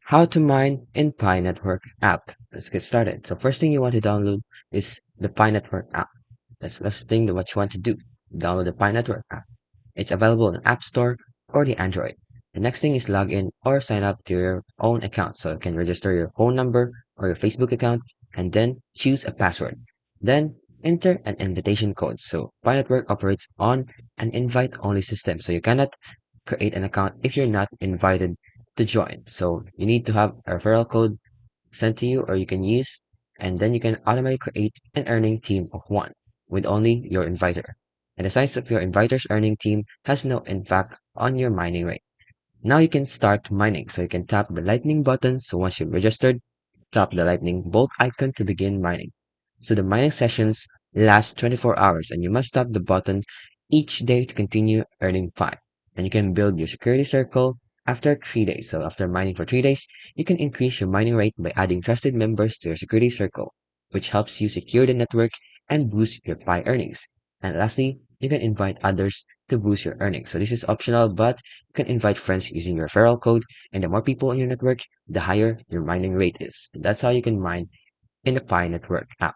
How to mine in Pi Network app. Let's get started. So first thing you want to download is the Pi Network app. That's the first thing that what you want to do. Download the Pi Network app. It's available in App Store or the Android. The next thing is log in or sign up to your own account. So you can register your phone number or your Facebook account and then choose a password. Then enter an invitation code. So Pi Network operates on an invite-only system. So you cannot create an account if you're not invited to join. So you need to have a referral code sent to you or you can use, and then you can automatically create an earning team of one with only your inviter. And the size of your inviter's earning team has no impact on your mining rate. Now you can start mining. So you can tap the lightning button. So once you've registered, tap the lightning bolt icon to begin mining. So the mining sessions last 24 hours and you must tap the button each day to continue earning Pi. And you can build your security circle after 3 days. So after mining for 3 days, you can increase your mining rate by adding trusted members to your security circle, which helps you secure the network and boost your Pi earnings. And lastly, you can invite others to boost your earnings. So this is optional, but you can invite friends using your referral code, and the more people in your network, the higher your mining rate is. And that's how you can mine in the Pi Network app.